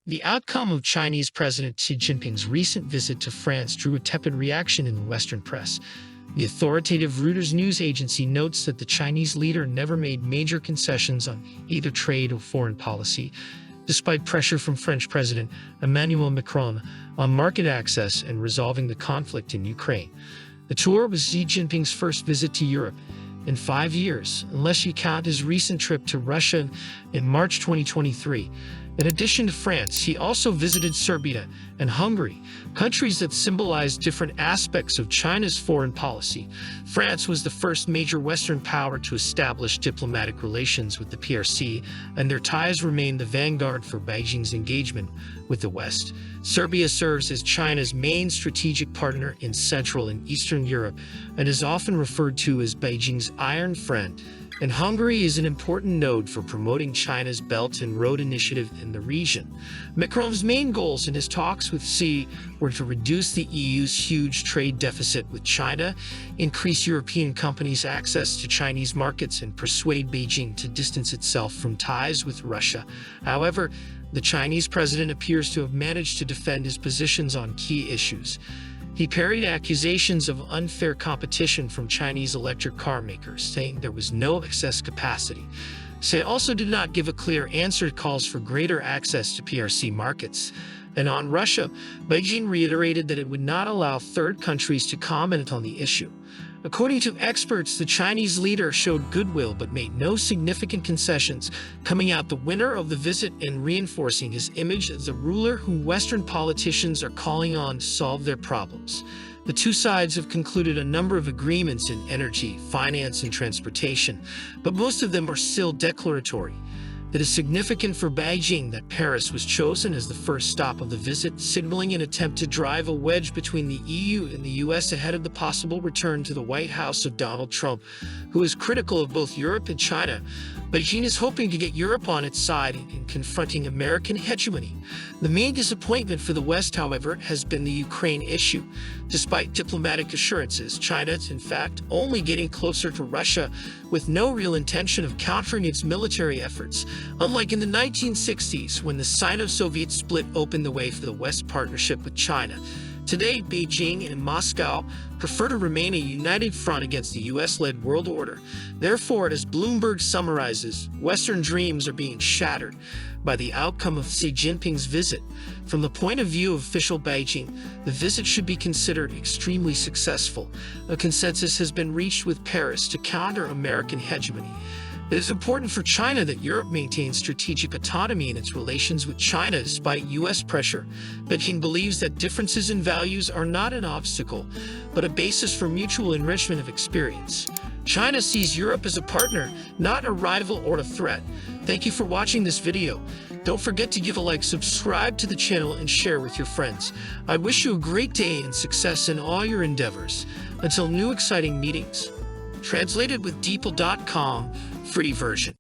The outcome of Chinese President Xi Jinping's recent visit to France drew a tepid reaction in the Western press. The authoritative Reuters news agency notes that the Chinese leader never made major concessions on either trade or foreign policy, despite pressure from French President Emmanuel Macron on market access and resolving the conflict in Ukraine. The tour was Xi Jinping's first visit to Europe in 5 years, unless you count his recent trip to Russia in March 2023. In addition to France, he also visited Serbia and Hungary, countries that symbolize different aspects of China's foreign policy. France was the first major Western power to establish diplomatic relations with the PRC, and their ties remain the vanguard for Beijing's engagement with the West. Serbia serves as China's main strategic partner in Central and Eastern Europe and is often referred to as Beijing's Iron Friend. And Hungary is an important node for promoting China's Belt and Road Initiative in the region. Macron's main goals in his talks with Xi were to reduce the EU's huge trade deficit with China, increase European companies' access to Chinese markets, and persuade Beijing to distance itself from ties with Russia. However, the Chinese president appears to have managed to defend his positions on key issues. He parried accusations of unfair competition from Chinese electric car makers, saying there was no excess capacity. Xi also did not give a clear answer to calls for greater access to PRC markets. And on Russia, Beijing reiterated that it would not allow third countries to comment on the issue. According to experts, the Chinese leader showed goodwill but made no significant concessions, coming out the winner of the visit and reinforcing his image as a ruler whom Western politicians are calling on to solve their problems. The two sides have concluded a number of agreements in energy, finance, and transportation, but most of them are still declaratory. It is significant for Beijing that Paris was chosen as the first stop of the visit, signaling an attempt to drive a wedge between the EU and the US ahead of the possible return to the White House of Donald Trump, who is critical of both Europe and China. Beijing is hoping to get Europe on its side in confronting American hegemony. The main disappointment for the West, however, has been the Ukraine issue. Despite diplomatic assurances, China is in fact only getting closer to Russia with no real intention of countering its military efforts. Unlike in the 1960s, when the Sino-Soviet split opened the way for the West partnership with China, today Beijing and Moscow prefer to remain a united front against the US-led world order. Therefore, as Bloomberg summarizes, Western dreams are being shattered by the outcome of Xi Jinping's visit. From the point of view of official Beijing, the visit should be considered extremely successful. A consensus has been reached with Paris to counter American hegemony. It is important for China that Europe maintains strategic autonomy in its relations with China despite U.S. pressure. Beijing believes that differences in values are not an obstacle, but a basis for mutual enrichment of experience. China sees Europe as a partner, not a rival or a threat. Thank you for watching this video. Don't forget to give a like, subscribe to the channel, and share with your friends. I wish you a great day and success in all your endeavors. Until new exciting meetings. Translated with DeepL.com, free version.